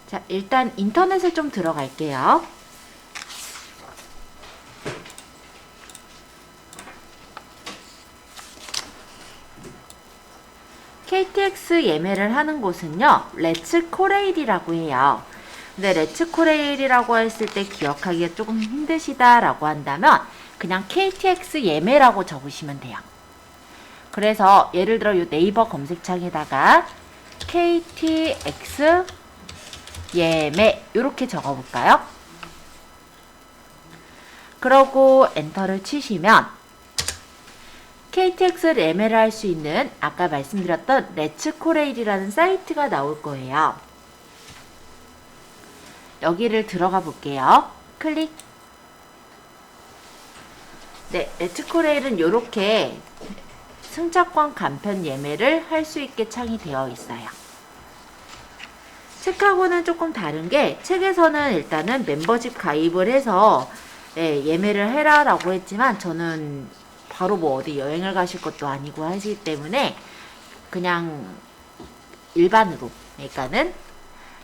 자, 일단 인터넷에 좀 들어갈게요. KTX 예매를 하는 곳은요, 렛츠코레일이라고 해요. 근데 렛츠코레일이라고 했을 때 기억하기가 조금 힘드시다라고 한다면 그냥 KTX 예매라고 적으시면 돼요. 그래서 예를 들어 이 네이버 검색창에다가 KTX 예매 이렇게 적어볼까요? 그러고 엔터를 치시면 KTX 예매를 할 수 있는 아까 말씀드렸던 렛츠코레일이라는 사이트가 나올 거예요. 여기를 들어가 볼게요. 클릭. 네, 렛츠코레일은 이렇게 승차권 간편 예매를 할 수 있게 창이 되어 있어요. 책하고는 조금 다른 게 책에서는 일단은 멤버십 가입을 해서 예매를 해라 라고 했지만 저는 바로 뭐 어디 여행을 가실 것도 아니고 하시기 때문에 그냥 일반으로 그러니까는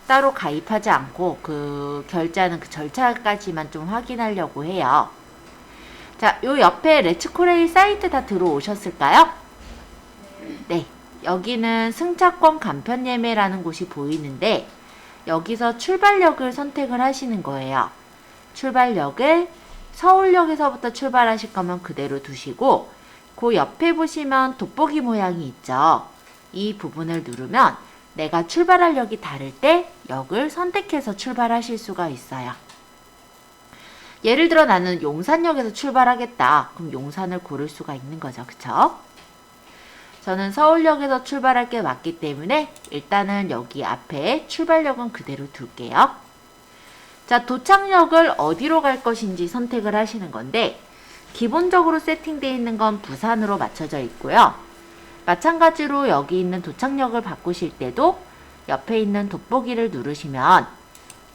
따로 가입하지 않고 그 결제하는 그 절차까지만 좀 확인하려고 해요. 자, 요 옆에 렛츠코레일 사이트 다 들어오셨을까요? 네. 여기는 승차권 간편 예매라는 곳이 보이는데 여기서 출발역을 선택을 하시는 거예요. 출발역을 서울역에서부터 출발하실 거면 그대로 두시고 그 옆에 보시면 돋보기 모양이 있죠. 이 부분을 누르면 내가 출발할 역이 다를 때 역을 선택해서 출발하실 수가 있어요. 예를 들어 나는 용산역에서 출발하겠다. 그럼 용산을 고를 수가 있는 거죠. 그쵸? 저는 서울역에서 출발할 게 맞기 때문에 일단은 여기 앞에 출발역은 그대로 둘게요. 자, 도착역을 어디로 갈 것인지 선택을 하시는 건데 기본적으로 세팅되어 있는 건 부산으로 맞춰져 있고요. 마찬가지로 여기 있는 도착역을 바꾸실 때도 옆에 있는 돋보기를 누르시면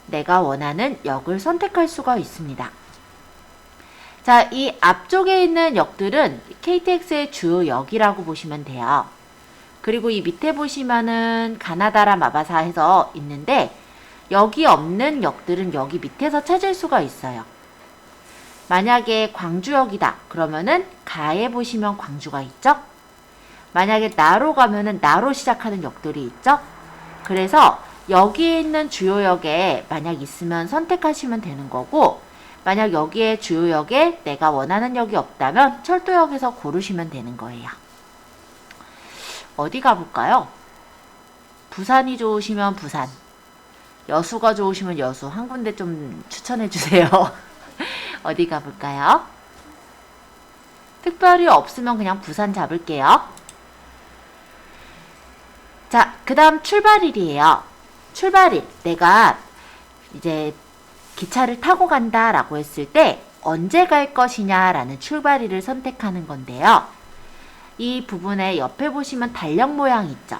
내가 원하는 역을 선택할 수가 있습니다. 자, 이 앞쪽에 있는 역들은 KTX의 주요 역이라고 보시면 돼요. 그리고 이 밑에 보시면은 가나다라 마바사 해서 있는데 여기 없는 역들은 여기 밑에서 찾을 수가 있어요. 만약에 광주역이다 그러면은 가에 보시면 광주가 있죠. 만약에 나로 가면은 나로 시작하는 역들이 있죠. 그래서 여기에 있는 주요역에 만약 있으면 선택하시면 되는 거고 만약 여기에 주요역에 내가 원하는 역이 없다면 철도역에서 고르시면 되는 거예요. 어디 가볼까요? 부산이 좋으시면 부산, 여수가 좋으시면 여수 한 군데 좀 추천해 주세요. 어디 가볼까요? 특별히 없으면 그냥 부산 잡을게요. 자, 그 다음 출발일이에요. 출발일, 내가 이제 기차를 타고 간다 라고 했을 때 언제 갈 것이냐 라는 출발일을 선택하는 건데요. 이 부분에 옆에 보시면 달력 모양 있죠.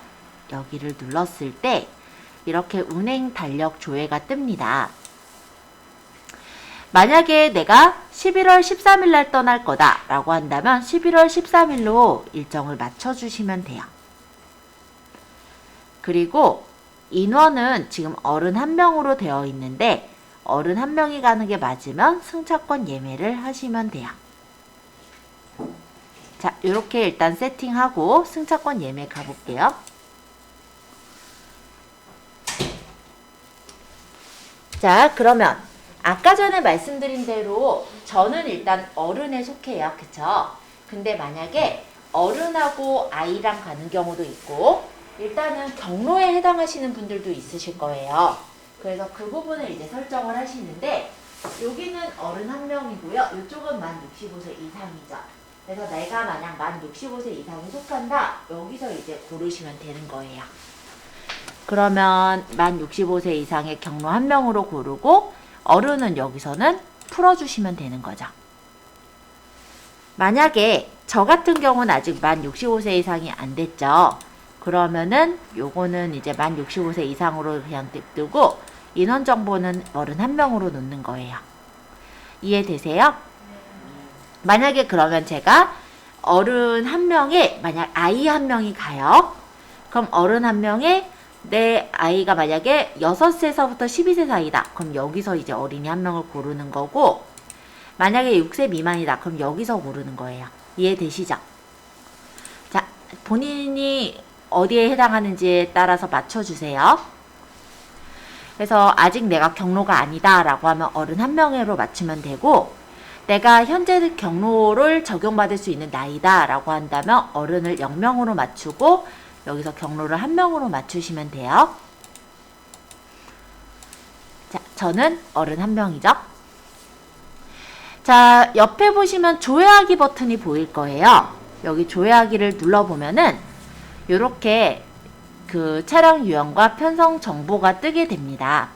여기를 눌렀을 때 이렇게 운행 달력 조회가 뜹니다. 만약에 내가 11월 13일 날 떠날 거다 라고 한다면 11월 13일로 일정을 맞춰주시면 돼요. 그리고 인원은 지금 어른 1명으로 되어 있는데 어른 1명이 가는 게 맞으면 승차권 예매를 하시면 돼요. 자, 이렇게 일단 세팅하고 승차권 예매 가볼게요. 자, 그러면 아까 전에 말씀드린 대로 저는 일단 어른에 속해요. 그쵸? 근데 만약에 어른하고 아이랑 가는 경우도 있고 일단은 경로에 해당하시는 분들도 있으실 거예요. 그래서 그 부분을 이제 설정을 하시는데 여기는 어른 1명이고요. 이쪽은 만 65세 이상이죠. 그래서 내가 만약 만 65세 이상이 속한다. 여기서 이제 고르시면 되는 거예요. 그러면 만 65세 이상의 경로 1명으로 고르고 어른은 여기서는 풀어주시면 되는 거죠. 만약에 저 같은 경우는 아직 만 65세 이상이 안 됐죠. 그러면은 요거는 이제 만 65세 이상으로 그냥 냅두고 인원 정보는 어른 1명으로 놓는 거예요. 이해되세요? 만약에 그러면 제가 어른 1명에 만약 아이 1명이 가요. 그럼 어른 1명에 내 아이가 만약에 6세서부터 12세 사이다. 그럼 여기서 이제 어린이 한 명을 고르는 거고, 만약에 6세 미만이다. 그럼 여기서 고르는 거예요. 이해되시죠? 자, 본인이 어디에 해당하는지에 따라서 맞춰주세요. 그래서 아직 내가 경로가 아니다 라고 하면 어른 한 명으로 맞추면 되고, 내가 현재 경로를 적용받을 수 있는 나이다 라고 한다면 어른을 0명으로 맞추고 여기서 경로를 1명으로 맞추시면 돼요. 자, 저는 어른 1명이죠. 자, 옆에 보시면 조회하기 버튼이 보일 거예요. 여기 조회하기를 눌러보면은 이렇게 그 차량 유형과 편성 정보가 뜨게 됩니다.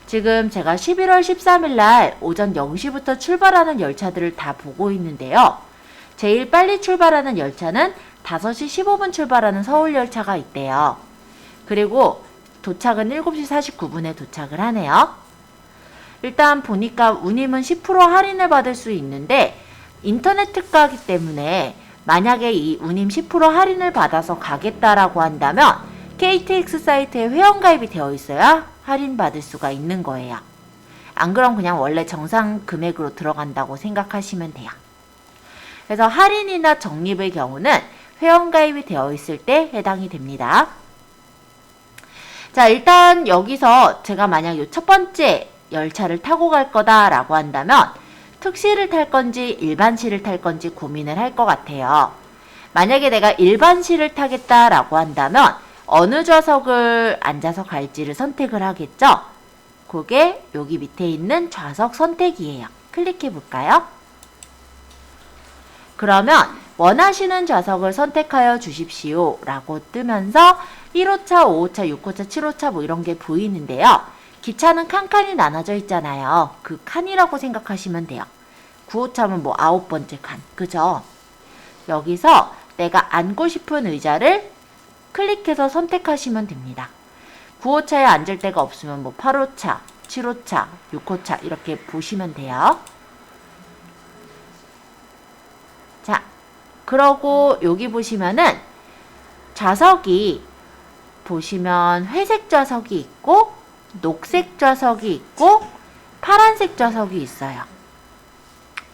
지금 제가 11월 13일 날 오전 0시부터 출발하는 열차들을 다 보고 있는데요. 제일 빨리 출발하는 열차는 5시 15분 출발하는 서울 열차가 있대요. 그리고 도착은 7시 49분에 도착을 하네요. 일단 보니까 운임은 10% 할인을 받을 수 있는데 인터넷 특가이기 때문에 만약에 이 운임 10% 할인을 받아서 가겠다라고 한다면 KTX 사이트에 회원가입이 되어 있어야 할인 받을 수가 있는 거예요. 안 그럼 그냥 원래 정상 금액으로 들어간다고 생각하시면 돼요. 그래서 할인이나 적립의 경우는 회원가입이 되어 있을 때 해당이 됩니다. 자, 일단 여기서 제가 만약 이 첫 번째 열차를 타고 갈 거다라고 한다면 특실을 탈 건지 일반실을 탈 건지 고민을 할 것 같아요. 만약에 내가 일반실을 타겠다라고 한다면 어느 좌석을 앉아서 갈지를 선택을 하겠죠? 그게 여기 밑에 있는 좌석 선택이에요. 클릭해 볼까요? 그러면 원하시는 좌석을 선택하여 주십시오 라고 뜨면서 1호차, 5호차, 6호차, 7호차 뭐 이런 게 보이는데요. 기차는 칸칸이 나눠져 있잖아요. 그 칸이라고 생각하시면 돼요. 9호차면 뭐 9번째 칸, 그죠? 여기서 내가 앉고 싶은 의자를 클릭해서 선택하시면 됩니다. 9호차에 앉을 데가 없으면 뭐 8호차, 7호차, 6호차 이렇게 보시면 돼요. 자, 그러고 여기 보시면은 좌석이 보시면 회색 좌석이 있고 녹색 좌석이 있고 파란색 좌석이 있어요.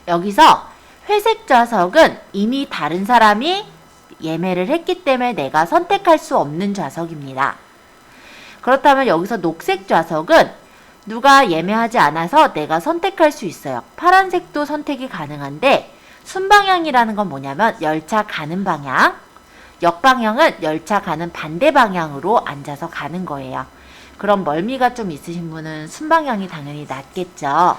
여기서 회색 좌석은 이미 다른 사람이 예매를 했기 때문에 내가 선택할 수 없는 좌석입니다. 그렇다면 여기서 녹색 좌석은 누가 예매하지 않아서 내가 선택할 수 있어요. 파란색도 선택이 가능한데 순방향이라는 건 뭐냐면 열차 가는 방향, 역방향은 열차 가는 반대 방향으로 앉아서 가는 거예요. 그럼 멀미가 좀 있으신 분은 순방향이 당연히 낫겠죠.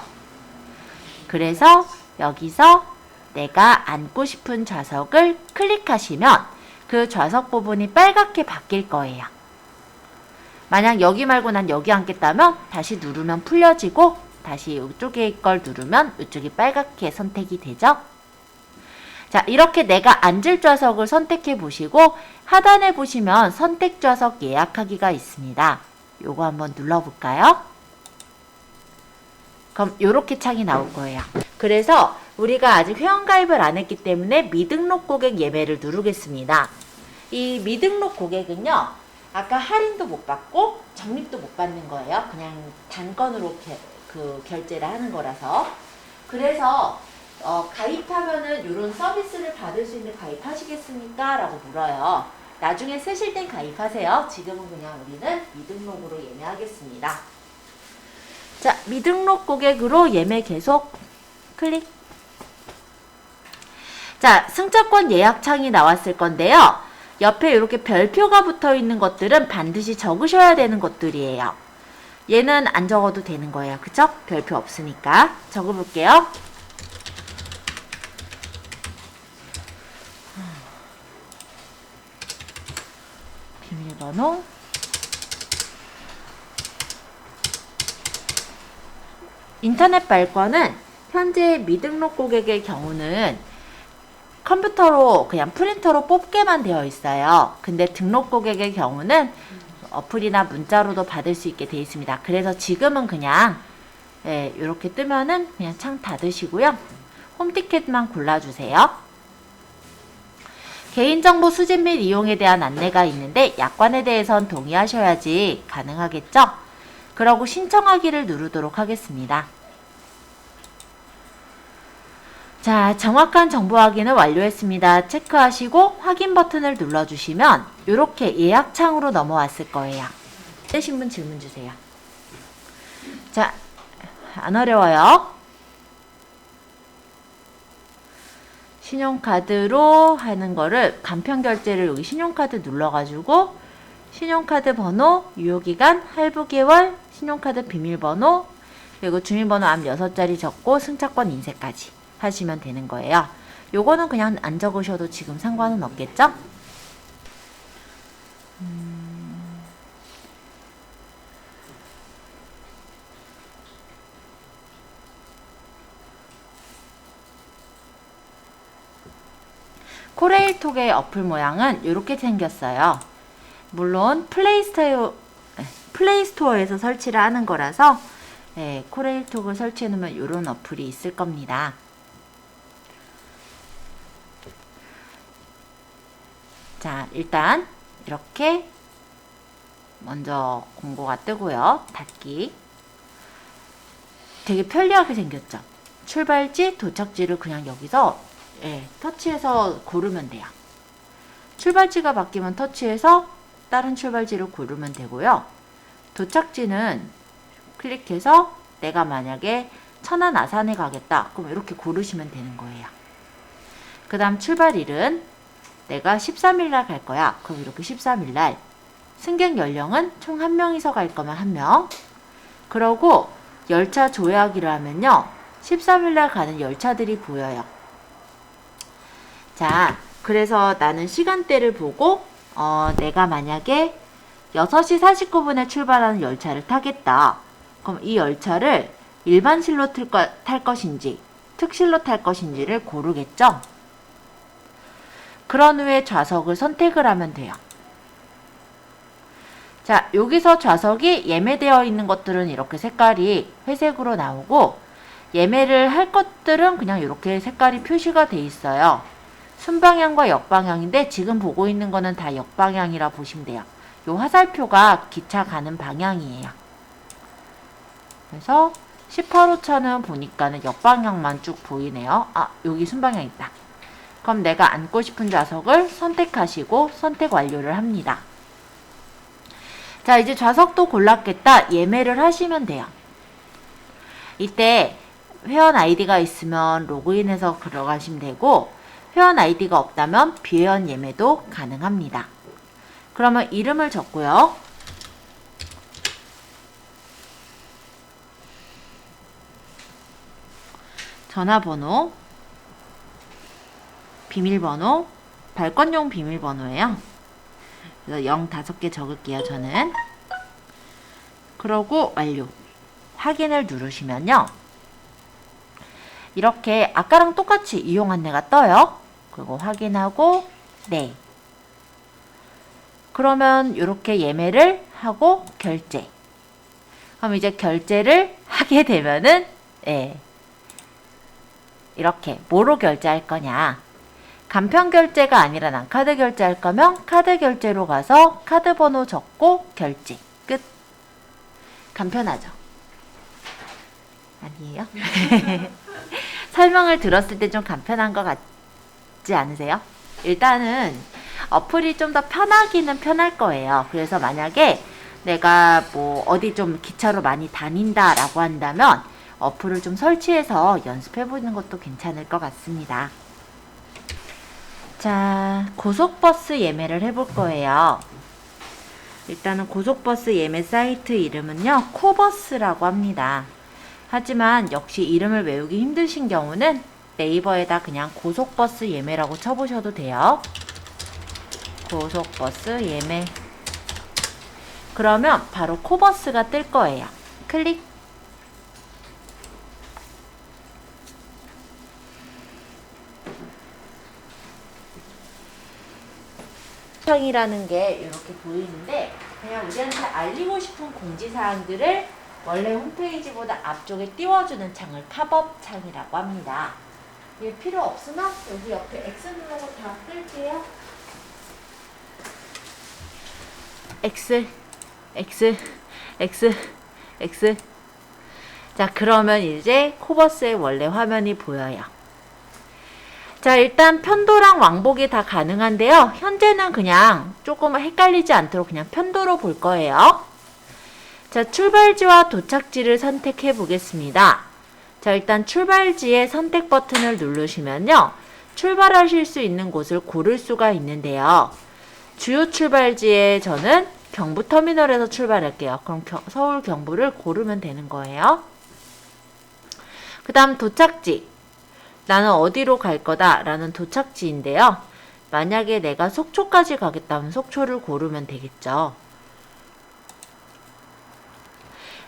그래서 여기서 내가 앉고 싶은 좌석을 클릭하시면 그 좌석 부분이 빨갛게 바뀔 거예요. 만약 여기 말고 난 여기 앉겠다면 다시 누르면 풀려지고 다시 이쪽에 걸 누르면 이쪽이 빨갛게 선택이 되죠. 자, 이렇게 내가 앉을 좌석을 선택해 보시고 하단에 보시면 선택 좌석 예약하기가 있습니다. 요거 한번 눌러볼까요? 그럼 요렇게 창이 나올 거예요. 그래서 우리가 아직 회원가입을 안 했기 때문에 미등록 고객 예매를 누르겠습니다. 이 미등록 고객은요, 아까 할인도 못 받고 적립도 못 받는 거예요. 그냥 단건으로 결제를 하는 거라서. 그래서 가입하면은 이런 서비스를 받을 수 있는 가입하시겠습니까? 라고 물어요. 나중에 쓰실 땐 가입하세요. 지금은 그냥 우리는 미등록으로 예매하겠습니다. 자, 미등록 고객으로 예매 계속 클릭. 자, 승차권 예약 창이 나왔을 건데요. 옆에 이렇게 별표가 붙어 있는 것들은 반드시 적으셔야 되는 것들이에요. 얘는 안 적어도 되는 거예요. 그쵸? 별표 없으니까. 적어볼게요. 비밀번호. 인터넷 발권은 현재 미등록 고객의 경우는 컴퓨터로 그냥 프린터로 뽑게만 되어 있어요. 근데 등록 고객의 경우는 어플이나 문자로도 받을 수 있게 되어 있습니다. 그래서 지금은 그냥 이렇게 뜨면은 그냥 창 닫으시고요. 홈티켓만 골라주세요. 개인정보 수집 및 이용에 대한 안내가 있는데 약관에 대해선 동의하셔야지 가능하겠죠? 그러고 신청하기를 누르도록 하겠습니다. 자, 정확한 정보 확인을 완료했습니다. 체크하시고 확인 버튼을 눌러주시면 이렇게 예약창으로 넘어왔을 거예요. 되신 분 질문 주세요. 자, 안 어려워요. 신용카드로 하는 거를 간편결제를 여기 신용카드 눌러가지고 신용카드 번호, 유효기간, 할부개월, 신용카드 비밀번호, 그리고 주민번호 앞 6자리 적고 승차권 인쇄까지 하시면 되는 거예요. 요거는 그냥 안 적으셔도 지금 상관은 없겠죠? 코레일톡의 어플 모양은 이렇게 생겼어요. 물론 플레이스토어에서 설치를 하는 거라서 코레일톡을 설치해 놓으면 이런 어플이 있을 겁니다. 자, 일단 이렇게 먼저 공고가 뜨고요. 닫기. 되게 편리하게 생겼죠. 출발지, 도착지를 그냥 여기서 터치해서 고르면 돼요. 출발지가 바뀌면 터치해서 다른 출발지를 고르면 되고요. 도착지는 클릭해서 내가 만약에 천안 아산에 가겠다. 그럼 이렇게 고르시면 되는 거예요. 그 다음 출발일은 내가 13일날 갈 거야. 그럼 이렇게 13일날. 승객 연령은 총 1명이서 갈 거면 1명. 그러고 열차 조회하기를 하면요. 13일날 가는 열차들이 보여요. 자, 그래서 나는 시간대를 보고 내가 만약에 6시 49분에 출발하는 열차를 타겠다. 그럼 이 열차를 일반실로 탈 것인지 특실로 탈 것인지를 고르겠죠. 그런 후에 좌석을 선택을 하면 돼요. 자, 여기서 좌석이 예매되어 있는 것들은 이렇게 색깔이 회색으로 나오고 예매를 할 것들은 그냥 이렇게 색깔이 표시가 돼 있어요. 순방향과 역방향인데 지금 보고 있는 거는 다 역방향이라 보시면 돼요. 요 화살표가 기차 가는 방향이에요. 그래서 18호차는 보니까는 역방향만 쭉 보이네요. 아, 여기 순방향 있다. 그럼 내가 앉고 싶은 좌석을 선택하시고 선택 완료를 합니다. 자, 이제 좌석도 골랐겠다. 예매를 하시면 돼요. 이때 회원 아이디가 있으면 로그인해서 들어가시면 되고 회원 아이디가 없다면 비회원 예매도 가능합니다. 그러면 이름을 적고요. 전화번호, 비밀번호, 발권용 비밀번호예요. 그래서 0 5개 적을게요, 저는. 그러고 완료. 확인을 누르시면요. 이렇게 아까랑 똑같이 이용 안내가 떠요. 그리고 확인하고 네. 그러면 이렇게 예매를 하고 결제. 그럼 이제 결제를 하게 되면은 이렇게 뭐로 결제할 거냐. 간편 결제가 아니라 난 카드 결제할 거면 카드 결제로 가서 카드 번호 적고 결제. 끝. 간편하죠? 아니에요? 설명을 들었을 때 좀 간편한 것 같지 않으세요? 일단은 어플이 좀 더 편하기는 편할 거예요. 그래서 만약에 내가 뭐 어디 좀 기차로 많이 다닌다 라고 한다면 어플을 좀 설치해서 연습해보는 것도 괜찮을 것 같습니다. 자, 고속버스 예매를 해볼 거예요. 일단은 고속버스 예매 사이트 이름은요, 코버스라고 합니다. 하지만 역시 이름을 외우기 힘드신 경우는 네이버에다 그냥 고속버스 예매라고 쳐보셔도 돼요. 고속버스 예매. 그러면 바로 코버스가 뜰 거예요. 클릭. 창이라는 게 이렇게 보이는데 그냥 우리한테 알리고 싶은 공지사항들을 원래 홈페이지보다 앞쪽에 띄워주는 창을 팝업 창이라고 합니다. 이게 필요 없으면 여기 옆에 X 누르고 다 끌게요. X, X, X, X. 자, 그러면 이제 코버스의 원래 화면이 보여요. 자, 일단 편도랑 왕복이 다 가능한데요. 현재는 그냥 조금 헷갈리지 않도록 그냥 편도로 볼 거예요. 자, 출발지와 도착지를 선택해 보겠습니다. 자, 일단 출발지에 선택 버튼을 누르시면요. 출발하실 수 있는 곳을 고를 수가 있는데요. 주요 출발지에 저는 경부터미널에서 출발할게요. 그럼 서울 경부를 고르면 되는 거예요. 그 다음 도착지. 나는 어디로 갈 거다 라는 도착지인데요. 만약에 내가 속초까지 가겠다면 속초를 고르면 되겠죠.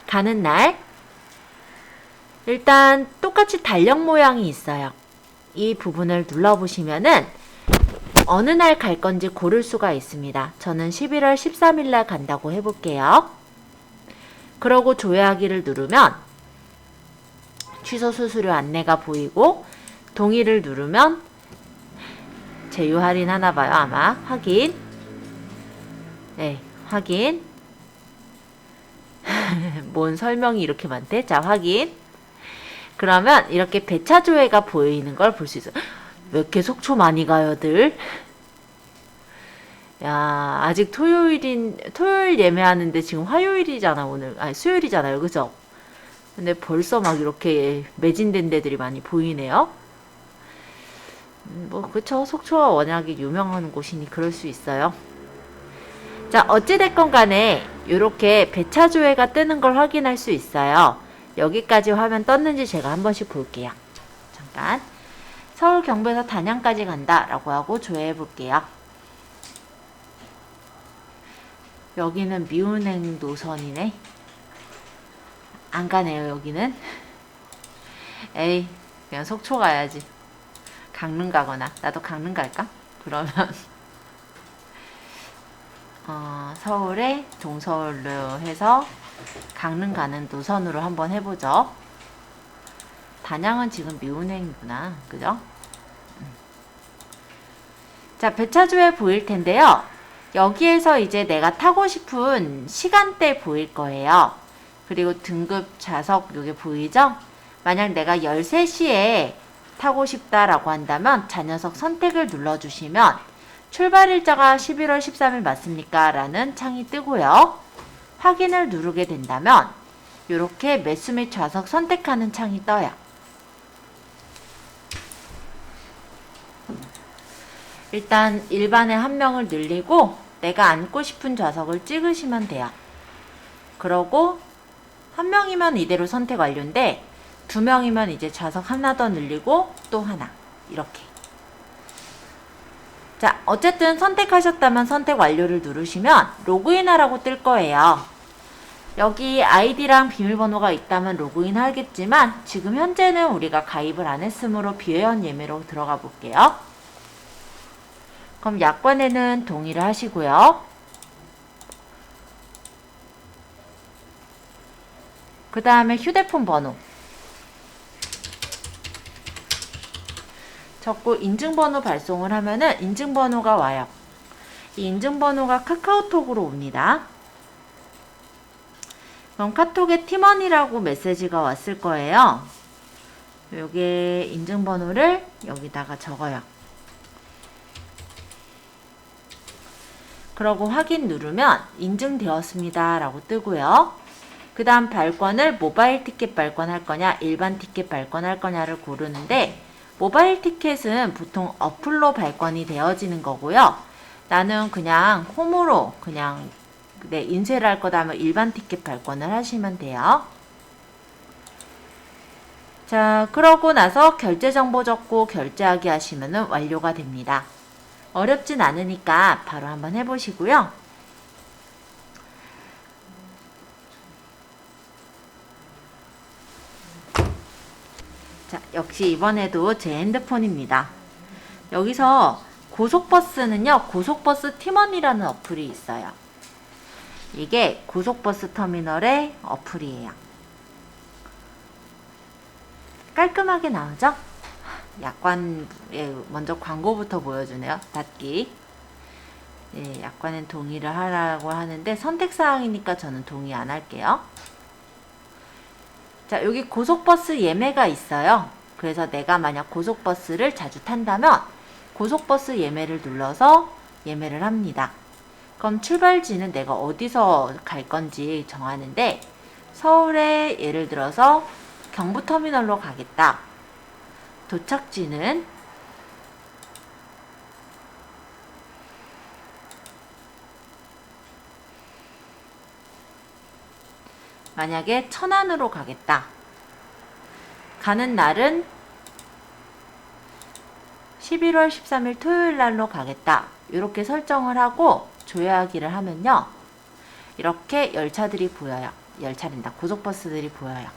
가는 날. 일단 똑같이 달력 모양이 있어요. 이 부분을 눌러보시면은 어느 날 갈 건지 고를 수가 있습니다. 저는 11월 13일 날 간다고 해볼게요. 그러고 조회하기를 누르면 취소 수수료 안내가 보이고 동의를 누르면 제휴 할인 하나 봐요. 아마 확인. 네, 확인. 뭔 설명이 이렇게 많대? 자, 확인. 그러면 이렇게 배차 조회가 보이는 걸 볼 수 있어요. 왜 이렇게 속초 많이 가요들? 야, 아직 토요일 예매하는데 지금 화요일이잖아, 오늘. 아니, 수요일이잖아요. 그죠? 근데 벌써 막 이렇게 매진된 데들이 많이 보이네요. 뭐, 그쵸. 속초가 워낙에 유명한 곳이니 그럴 수 있어요. 자, 어찌됐건 간에 이렇게 배차 조회가 뜨는 걸 확인할 수 있어요. 여기까지 화면 떴는지 제가 한 번씩 볼게요. 잠깐. 서울 경부에서 단양까지 간다 라고 하고 조회해 볼게요. 여기는 미운행 노선이네. 안 가네요, 여기는. 에이, 그냥 속초 가야지. 강릉 가거나. 나도 강릉 갈까? 그러면 서울에 동서울로 해서 강릉 가는 노선으로 한번 해보죠. 단양은 지금 미운행이구나. 그죠? 자, 배차조회 보일 텐데요. 여기에서 이제 내가 타고 싶은 시간대 보일 거예요. 그리고 등급 좌석 요게 보이죠? 만약 내가 13시에 타고 싶다라고 한다면 자녀석 선택을 눌러주시면 출발일자가 11월 13일 맞습니까? 라는 창이 뜨고요. 확인을 누르게 된다면 이렇게 매수 및 좌석 선택하는 창이 떠요. 일단 일반에 한 명을 늘리고 내가 앉고 싶은 좌석을 찍으시면 돼요. 그러고 한 명이면 이대로 선택 완료인데 두 명이면 이제 좌석 하나 더 늘리고 또 하나 이렇게. 자, 어쨌든 선택하셨다면 선택 완료를 누르시면 로그인하라고 뜰 거예요. 여기 아이디랑 비밀번호가 있다면 로그인 하겠지만 지금 현재는 우리가 가입을 안 했으므로 비회원 예매로 들어가 볼게요. 그럼 약관에는 동의를 하시고요. 그 다음에 휴대폰 번호 적고 인증번호 발송을 하면은 인증번호가 와요. 이 인증번호가 카카오톡으로 옵니다. 그럼 카톡에 팀원이라고 메시지가 왔을 거예요. 요게 인증번호를 여기다가 적어요. 그러고 확인 누르면 인증되었습니다 라고 뜨고요. 그 다음 발권을 모바일 티켓 발권할 거냐 일반 티켓 발권할 거냐를 고르는데 모바일 티켓은 보통 어플로 발권이 되어지는 거고요. 나는 그냥 홈으로 그냥 인쇄를 할 거다 하면 일반 티켓 발권을 하시면 돼요. 자, 그러고 나서 결제 정보 적고 결제하기 하시면 완료가 됩니다. 어렵진 않으니까 바로 한번 해보시고요. 자, 역시 이번에도 제 핸드폰입니다. 여기서 고속버스는요, 고속버스 팀원이라는 어플이 있어요. 이게 고속버스 터미널의 어플이에요. 깔끔하게 나오죠? 약관에 먼저 광고부터 보여주네요. 닫기. 네, 약관엔 동의를 하라고 하는데 선택사항이니까 저는 동의 안 할게요. 자, 여기 고속버스 예매가 있어요. 그래서 내가 만약 고속버스를 자주 탄다면 고속버스 예매를 눌러서 예매를 합니다. 그럼 출발지는 내가 어디서 갈 건지 정하는데 서울에 예를 들어서 경부터미널로 가겠다. 도착지는 만약에 천안으로 가겠다. 가는 날은 11월 13일 토요일 날로 가겠다. 이렇게 설정을 하고 조회하기를 하면요. 이렇게 열차들이 보여요. 열차랜다. 고속버스들이 보여요.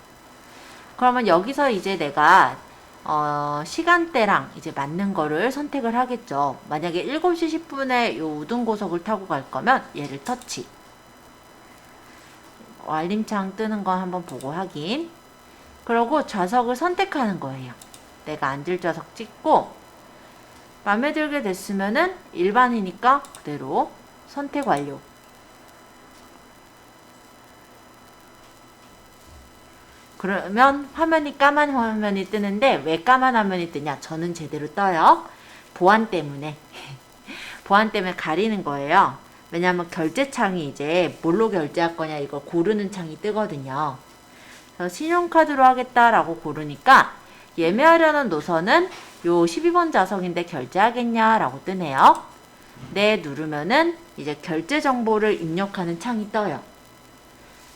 그러면 여기서 이제 내가 시간대랑 이제 맞는 거를 선택을 하겠죠. 만약에 7시 10분에 요 우등고속을 타고 갈 거면 얘를 터치. 알림창 뜨는 거 한번 보고 확인. 그러고 좌석을 선택하는 거예요. 내가 앉을 좌석 찍고 마음에 들게 됐으면은 일반이니까 그대로 선택 완료. 그러면 화면이 까만 화면이 뜨는데 왜 까만 화면이 뜨냐? 저는 제대로 떠요. 보안 때문에. 보안 때문에 가리는 거예요. 왜냐하면 결제창이 이제 뭘로 결제할 거냐 이걸 고르는 창이 뜨거든요. 그래서 신용카드로 하겠다라고 고르니까 예매하려는 노선은 요 12번 좌석인데 결제하겠냐라고 뜨네요. 네 누르면은 이제 결제 정보를 입력하는 창이 떠요.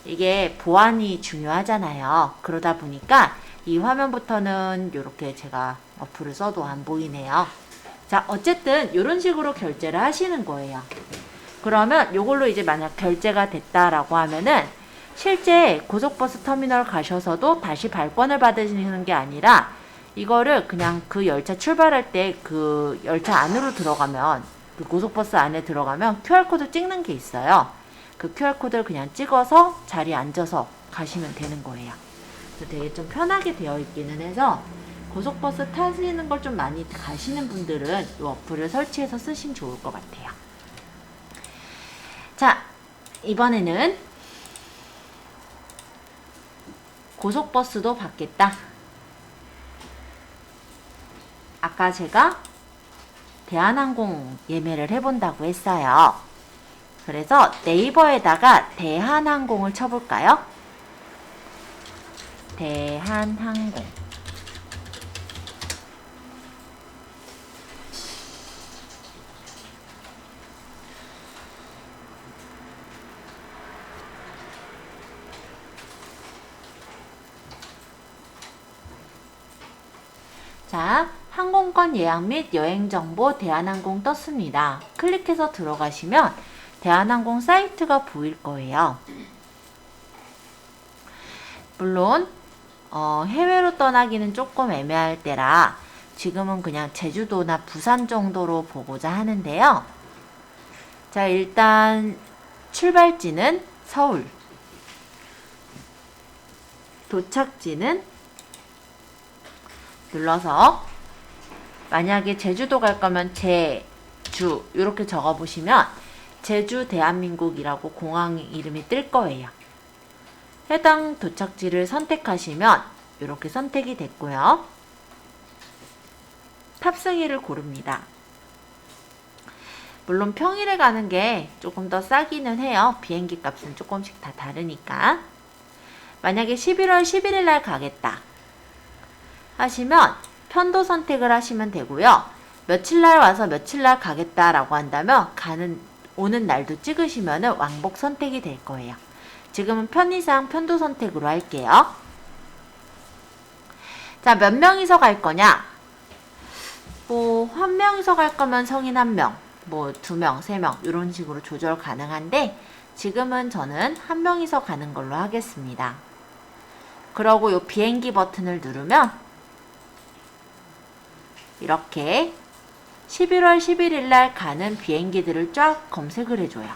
이게 보안이 중요하잖아요. 그러다 보니까 이 화면부터는 이렇게 제가 어플을 써도 안 보이네요. 자, 어쨌든 이런 식으로 결제를 하시는 거예요. 그러면 요걸로 이제 만약 결제가 됐다라고 하면은 실제 고속버스 터미널 가셔서도 다시 발권을 받으시는 게 아니라 이거를 그냥 그 열차 출발할 때 그 열차 안으로 들어가면 그 고속버스 안에 들어가면 QR코드 찍는 게 있어요. 그 QR코드를 그냥 찍어서 자리에 앉아서 가시면 되는 거예요. 그래서 되게 좀 편하게 되어 있기는 해서 고속버스 타시는 걸 좀 많이 가시는 분들은 이 어플을 설치해서 쓰시면 좋을 것 같아요. 자, 이번에는 고속버스도 받겠다. 아까 제가 대한항공 예매를 해본다고 했어요. 그래서 네이버에다가 대한항공을 쳐볼까요? 대한항공. 자, 항공권 예약 및 여행정보 대한항공 떴습니다. 클릭해서 들어가시면 대한항공 사이트가 보일 거예요. 물론 해외로 떠나기는 조금 애매할 때라 지금은 그냥 제주도나 부산 정도로 보고자 하는데요. 자, 일단 출발지는 서울, 도착지는 눌러서 만약에 제주도 갈 거면 제주 이렇게 적어 보시면 제주 대한민국이라고 공항 이름이 뜰 거예요. 해당 도착지를 선택하시면 이렇게 선택이 됐고요. 탑승일을 고릅니다. 물론 평일에 가는 게 조금 더 싸기는 해요. 비행기 값은 조금씩 다 다르니까. 만약에 11월 11일 날 가겠다 하시면 편도 선택을 하시면 되고요. 며칠 날 와서 며칠 날 가겠다라고 한다면 오는 날도 찍으시면 왕복 선택이 될 거예요. 지금은 편의상 편도 선택으로 할게요. 자, 몇 명이서 갈 거냐? 한 명이서 갈 거면 성인 1명, 2명, 3명 이런 식으로 조절 가능한데 지금은 저는 1명이서 가는 걸로 하겠습니다. 그러고 요 비행기 버튼을 누르면 이렇게 11월 11일 날 가는 비행기들을 쫙 검색을 해줘요.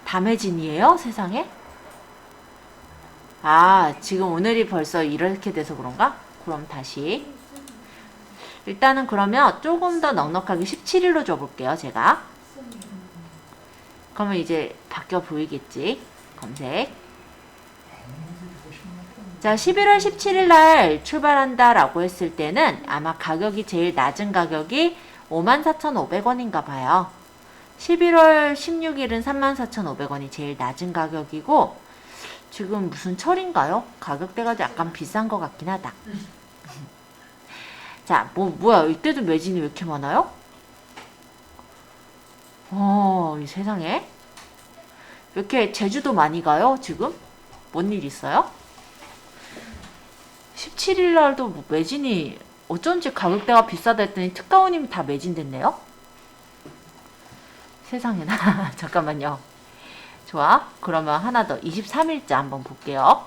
담해진이에요? 세상에? 아, 지금 오늘이 벌써 이렇게 돼서 그런가? 그럼 다시. 일단은 그러면 조금 더 넉넉하게 17일로 줘볼게요, 제가. 그러면 이제 바뀌어 보이겠지? 검색. 자, 11월 17일 날 출발한다 라고 했을 때는 아마 가격이 제일 낮은 가격이 54,500원인가 봐요. 11월 16일은 34,500원이 제일 낮은 가격이고, 지금 무슨 철인가요? 가격대가 약간 비싼 것 같긴 하다. 자, 뭐야, 이때도 매진이 왜 이렇게 많아요? 이 세상에. 왜 이렇게 제주도 많이 가요, 지금? 뭔 일 있어요? 17일 날도 뭐 매진이, 어쩐지 가격대가 비싸다 했더니 특가원님이 다 매진됐네요? 세상에나. 잠깐만요. 좋아. 그러면 하나 더 23일자 한번 볼게요.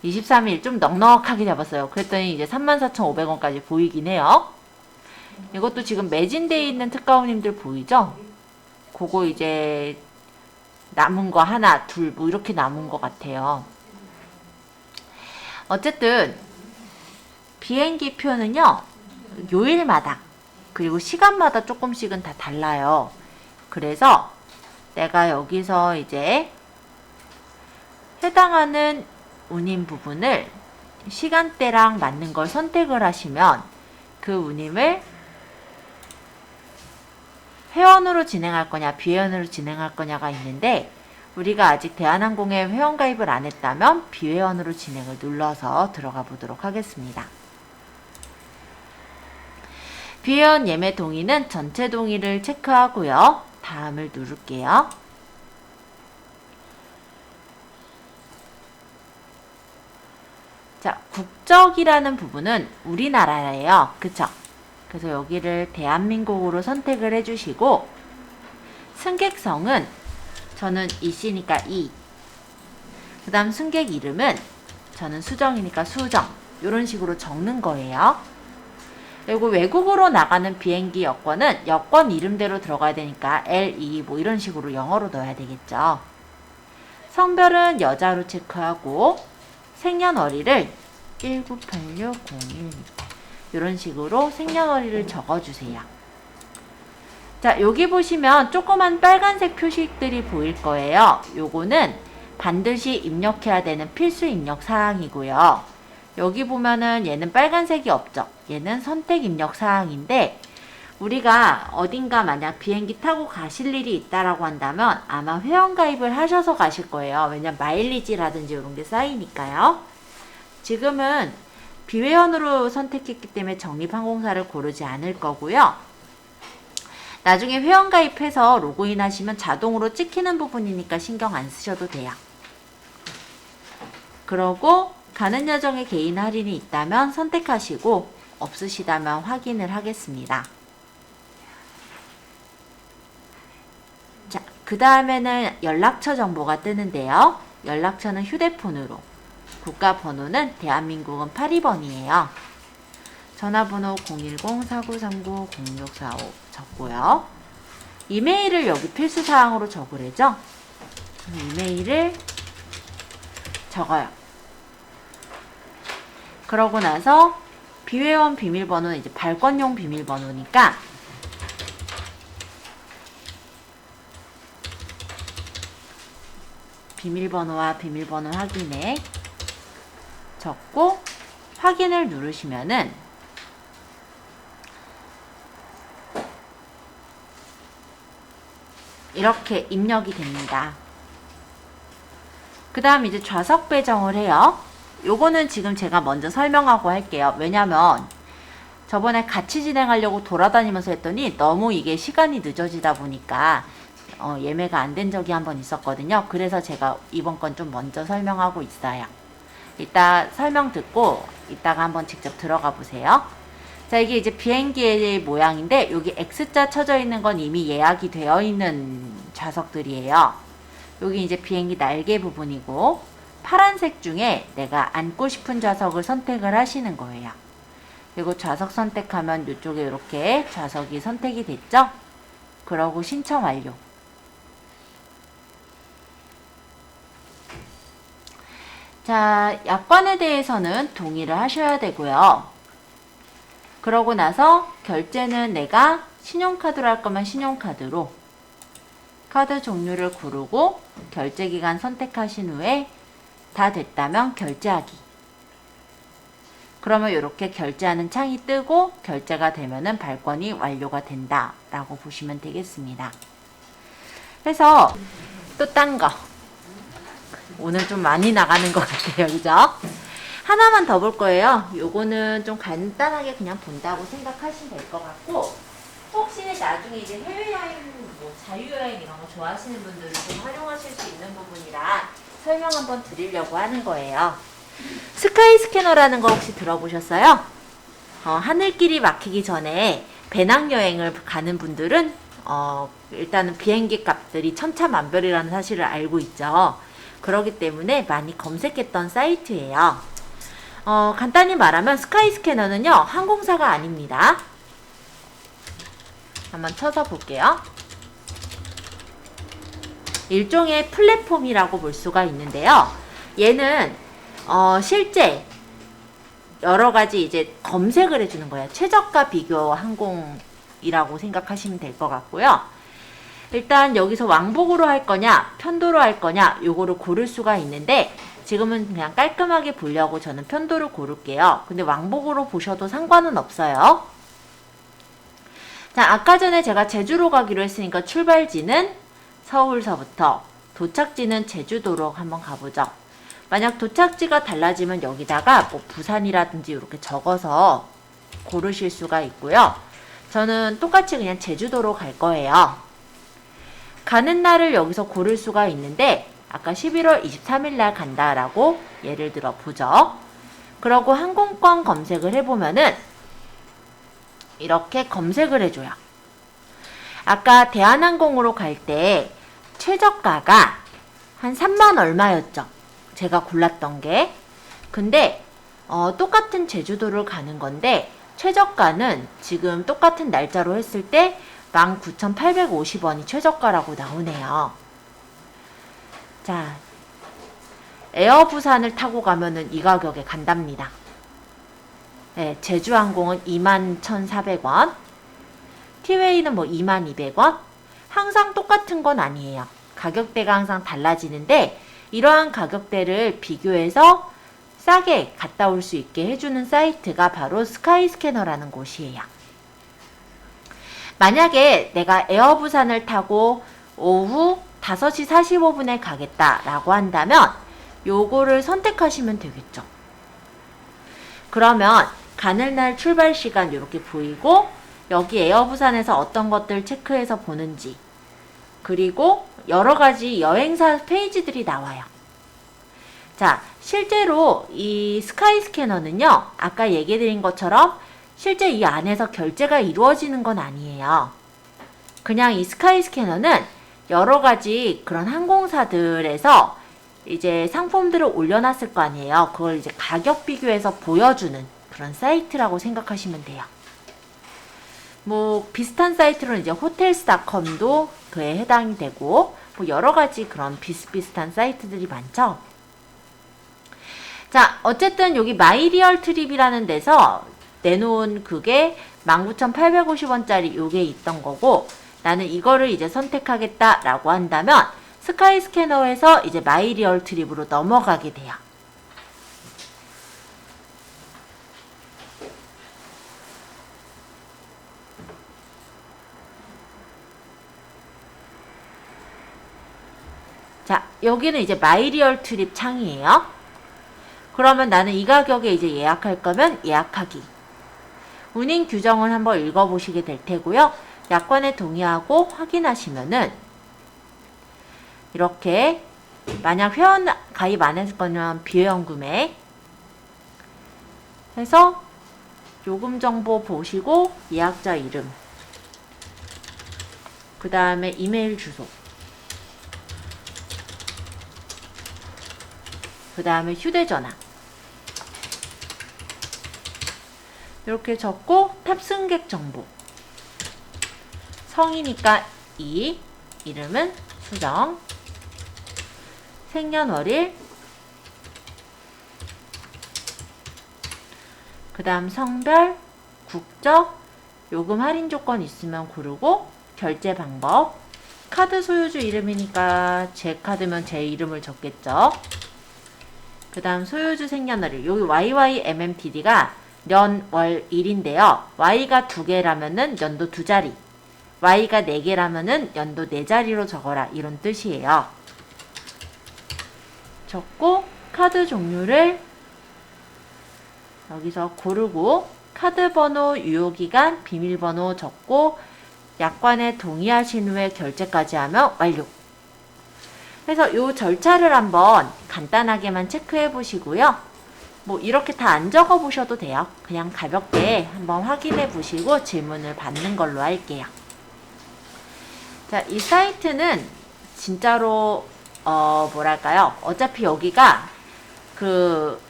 (23일) 좀 넉넉하게 잡았어요. 그랬더니 이제 34,500원까지 보이긴 해요. 이것도 지금 매진되어 있는 특가원님들 보이죠? 그거 이제 남은 거 하나, 둘, 뭐 이렇게 남은 것 같아요. 어쨌든 비행기 표는요, 요일마다 그리고 시간마다 조금씩은 다 달라요. 그래서 내가 여기서 이제 해당하는 운임 부분을 시간대랑 맞는 걸 선택을 하시면 그 운임을 회원으로 진행할 거냐 비회원으로 진행할 거냐가 있는데, 우리가 아직 대한항공에 회원가입을 안 했다면 비회원으로 진행을 눌러서 들어가 보도록 하겠습니다. 비회원 예매 동의는 전체 동의를 체크하고요. 다음을 누를게요. 자, 국적이라는 부분은 우리나라예요. 그쵸? 그래서 여기를 대한민국으로 선택을 해주시고, 승객성은 저는 이씨니까 이, 그 다음 승객 이름은 저는 수정이니까 수정, 이런 식으로 적는 거예요. 그리고 외국으로 나가는 비행기 여권은 여권 이름대로 들어가야 되니까 L2 뭐 이런 식으로 영어로 넣어야 되겠죠. 성별은 여자로 체크하고 생년월일을 198601 이런 식으로 생년월일을 적어주세요. 자, 여기 보시면 조그만 빨간색 표식들이 보일 거예요. 요거는 반드시 입력해야 되는 필수 입력 사항이고요. 여기 보면은 얘는 빨간색이 없죠. 얘는 선택 입력 사항인데, 우리가 어딘가 만약 비행기 타고 가실 일이 있다라고 한다면 아마 회원가입을 하셔서 가실 거예요. 왜냐면 마일리지라든지 이런 게 쌓이니까요. 지금은 비회원으로 선택했기 때문에 적립항공사를 고르지 않을 거고요. 나중에 회원가입해서 로그인 하시면 자동으로 찍히는 부분이니까 신경 안 쓰셔도 돼요. 그러고 가는 여정에 개인 할인이 있다면 선택하시고 없으시다면 확인을 하겠습니다. 자, 그 다음에는 연락처 정보가 뜨는데요. 연락처는 휴대폰으로, 국가번호는 대한민국은 82번이에요. 전화번호 010-4939-0645 적고요. 이메일을 여기 필수사항으로 적으래죠. 이메일을 적어요. 그러고 나서 비회원 비밀번호는 이제 발권용 비밀번호니까 비밀번호와 비밀번호 확인에 적고 확인을 누르시면은 이렇게 입력이 됩니다. 그 다음 이제 좌석 배정을 해요. 요거는 지금 제가 먼저 설명하고 할게요. 왜냐면 저번에 같이 진행하려고 돌아다니면서 했더니 너무 이게 시간이 늦어지다 보니까 예매가 안 된 적이 한번 있었거든요. 그래서 제가 이번 건 좀 먼저 설명하고 있어요. 이따 설명 듣고 이따가 한번 직접 들어가 보세요. 자, 이게 이제 비행기의 모양인데 여기 X자 쳐져 있는 건 이미 예약이 되어 있는 좌석들이에요. 여기 이제 비행기 날개 부분이고, 파란색 중에 내가 앉고 싶은 좌석을 선택을 하시는 거예요. 그리고 좌석 선택하면 이쪽에 이렇게 좌석이 선택이 됐죠? 그러고 신청 완료. 자, 약관에 대해서는 동의를 하셔야 되고요. 그러고 나서 결제는 내가 신용카드로 할 거면 신용카드로, 카드 종류를 고르고 결제기간 선택하신 후에 다 됐다면 결제하기. 그러면 이렇게 결제하는 창이 뜨고 결제가 되면은 발권이 완료가 된다 라고 보시면 되겠습니다. 그래서 또 딴 거, 오늘 좀 많이 나가는 것 같아요, 그죠? 하나만 더 볼 거예요. 요거는 좀 간단하게 그냥 본다고 생각하시면 될 것 같고, 혹시 나중에 이제 해외여행, 뭐 자유여행 이런 거 좋아하시는 분들은 좀 활용하실 수 있는 부분이라 설명 한번 드리려고 하는 거예요. 스카이 스캐너라는 거 혹시 들어보셨어요? 하늘길이 막히기 전에 배낭여행을 가는 분들은 일단은 비행기 값들이 천차만별이라는 사실을 알고 있죠. 그렇기 때문에 많이 검색했던 사이트예요. 간단히 말하면 스카이 스캐너는요, 항공사가 아닙니다. 한번 쳐서 볼게요. 일종의 플랫폼이라고 볼 수가 있는데요. 얘는 실제 여러 가지 이제 검색을 해주는 거예요. 최저가 비교 항공이라고 생각하시면 될 것 같고요. 일단 여기서 왕복으로 할 거냐, 편도로 할 거냐, 요거를 고를 수가 있는데, 지금은 그냥 깔끔하게 보려고 저는 편도를 고를게요. 근데 왕복으로 보셔도 상관은 없어요. 자, 아까 전에 제가 제주로 가기로 했으니까 출발지는 서울서부터, 도착지는 제주도로 한번 가보죠. 만약 도착지가 달라지면 여기다가 뭐 부산이라든지 이렇게 적어서 고르실 수가 있고요. 저는 똑같이 그냥 제주도로 갈 거예요. 가는 날을 여기서 고를 수가 있는데, 아까 11월 23일 날 간다라고 예를 들어 보죠. 그러고 항공권 검색을 해보면은 이렇게 검색을 해줘요. 아까 대한항공으로 갈 때 최저가가 한 3만 얼마였죠. 제가 골랐던 게. 근데 똑같은 제주도를 가는 건데 최저가는 지금 똑같은 날짜로 했을 때 19,850원이 최저가라고 나오네요. 자, 에어 부산을 타고 가면은 이 가격에 간답니다. 네, 제주항공은 21,400원, 티웨이는 뭐 22,200원. 항상 똑같은 건 아니에요. 가격대가 항상 달라지는데 이러한 가격대를 비교해서 싸게 갔다 올 수 있게 해주는 사이트가 바로 스카이스캐너라는 곳이에요. 만약에 내가 에어부산을 타고 오후 5시 45분에 가겠다라고 한다면 요거를 선택하시면 되겠죠. 그러면 가는 날 출발 시간 이렇게 보이고, 여기 에어부산에서 어떤 것들 체크해서 보는지, 그리고 여러 가지 여행사 페이지들이 나와요. 자, 실제로 이 스카이 스캐너는요, 아까 얘기 드린 것처럼 실제 이 안에서 결제가 이루어지는 건 아니에요. 그냥 이 스카이 스캐너는 여러 가지 그런 항공사들에서 이제 상품들을 올려놨을 거 아니에요. 그걸 이제 가격 비교해서 보여주는 그런 사이트라고 생각하시면 돼요. 뭐 비슷한 사이트로는 이제 호텔스닷컴도 그에 해당이 되고, 뭐 여러 가지 그런 비슷비슷한 사이트들이 많죠. 자, 어쨌든 여기 마이리얼 트립이라는 데서 내놓은 그게 19,850원짜리 요게 있던 거고, 나는 이거를 이제 선택하겠다라고 한다면 스카이 스캐너에서 이제 마이리얼 트립으로 넘어가게 돼요. 자, 여기는 이제 마이리얼 트립 창이에요. 그러면 나는 이 가격에 이제 예약할 거면 예약하기. 운임 규정을 한번 읽어보시게 될 테고요. 약관에 동의하고 확인하시면은 이렇게 만약 회원 가입 안 했을 거면 비회원 구매 해서 요금 정보 보시고 예약자 이름, 그 다음에 이메일 주소, 그 다음에 휴대전화 이렇게 적고 탑승객 정보, 성이니까 2, 이름은 수정, 생년월일, 그 다음 성별, 국적, 요금 할인 조건 있으면 고르고, 결제 방법, 카드 소유주 이름이니까 제 카드면 제 이름을 적겠죠. 그 다음 소유주 생년월일, 여기 YYMMDD가 년, 월, 일인데요. Y가 2개라면은 연도 2자리, Y가 4개라면은 연도 4자리로 적어라, 이런 뜻이에요. 적고 카드 종류를 여기서 고르고 카드 번호, 유효기간, 비밀번호 적고 약관에 동의하신 후에 결제까지 하면 완료. 그래서 이 절차를 한번 간단하게만 체크해 보시고요. 뭐 이렇게 다 안 적어 보셔도 돼요. 그냥 가볍게 한번 확인해 보시고 질문을 받는 걸로 할게요. 자, 이 사이트는 진짜로 뭐랄까요? 어차피 여기가 그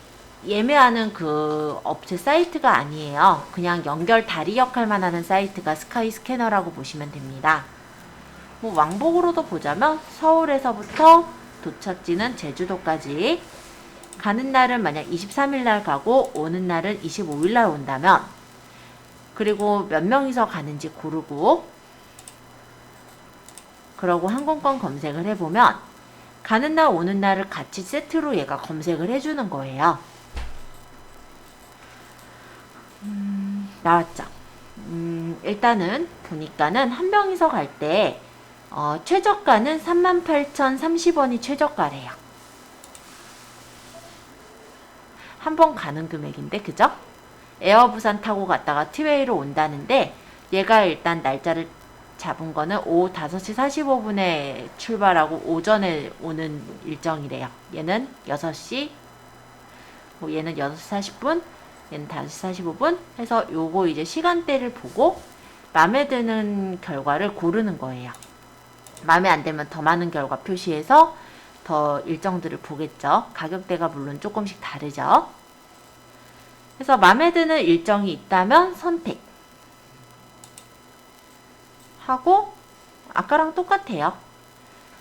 예매하는 그 업체 사이트가 아니에요. 그냥 연결 다리 역할만 하는 사이트가 스카이스캐너라고 보시면 됩니다. 뭐 왕복으로도 보자면 서울에서부터 도착지는 제주도까지, 가는 날은 만약 23일 날 가고 오는 날은 25일 날 온다면, 그리고 몇 명이서 가는지 고르고, 그러고 항공권 검색을 해보면 가는 날 오는 날을 같이 세트로 얘가 검색을 해주는 거예요. 나왔죠. 일단은 보니까는 한 명이서 갈 때 최저가는 38,030원이 최저가래요. 한 번 가는 금액인데, 그죠? 에어 부산 타고 갔다가 티웨이로 온다는데, 얘가 일단 날짜를 잡은 거는 오후 5시 45분에 출발하고 오전에 오는 일정이래요. 얘는 6시, 뭐 얘는 6시 40분, 얘는 5시 45분 해서 요거 이제 시간대를 보고 마음에 드는 결과를 고르는 거예요. 마음에 안 들면 더 많은 결과 표시해서 더 일정들을 보겠죠. 가격대가 물론 조금씩 다르죠. 그래서 마음에 드는 일정이 있다면 선택 하고, 아까랑 똑같아요.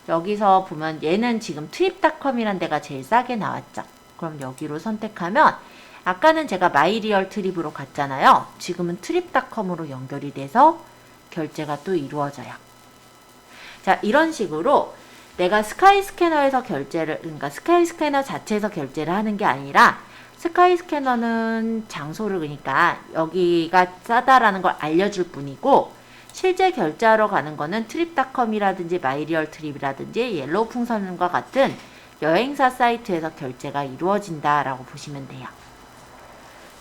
여기서 보면 얘는 지금 트립닷컴이란 데가 제일 싸게 나왔죠. 그럼 여기로 선택하면, 아까는 제가 마이리얼 트립으로 갔잖아요. 지금은 트립닷컴으로 연결이 돼서 결제가 또 이루어져요. 자, 이런 식으로 내가 스카이스캐너에서 결제를, 그러니까 스카이스캐너 자체에서 결제를 하는 게 아니라, 스카이스캐너는 장소를, 그러니까 여기가 싸다라는 걸 알려줄 뿐이고, 실제 결제하러 가는 거는 트립닷컴이라든지 마이리얼 트립이라든지 옐로우 풍선과 같은 여행사 사이트에서 결제가 이루어진다라고 보시면 돼요.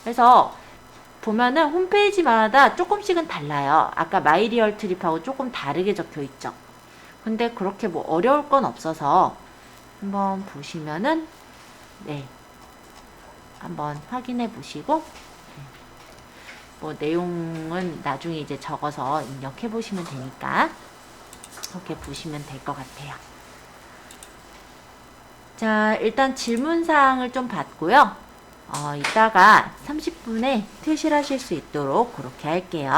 그래서 보면은 홈페이지마다 조금씩은 달라요. 아까 마이리얼 트립하고 조금 다르게 적혀 있죠. 근데 그렇게 뭐 어려울 건 없어서 한번 보시면은, 네, 한번 확인해 보시고, 뭐 내용은 나중에 이제 적어서 입력해 보시면 되니까 그렇게 보시면 될 것 같아요. 자, 일단 질문사항을 좀 받고요. 이따가 30분에 퇴실하실 수 있도록 그렇게 할게요.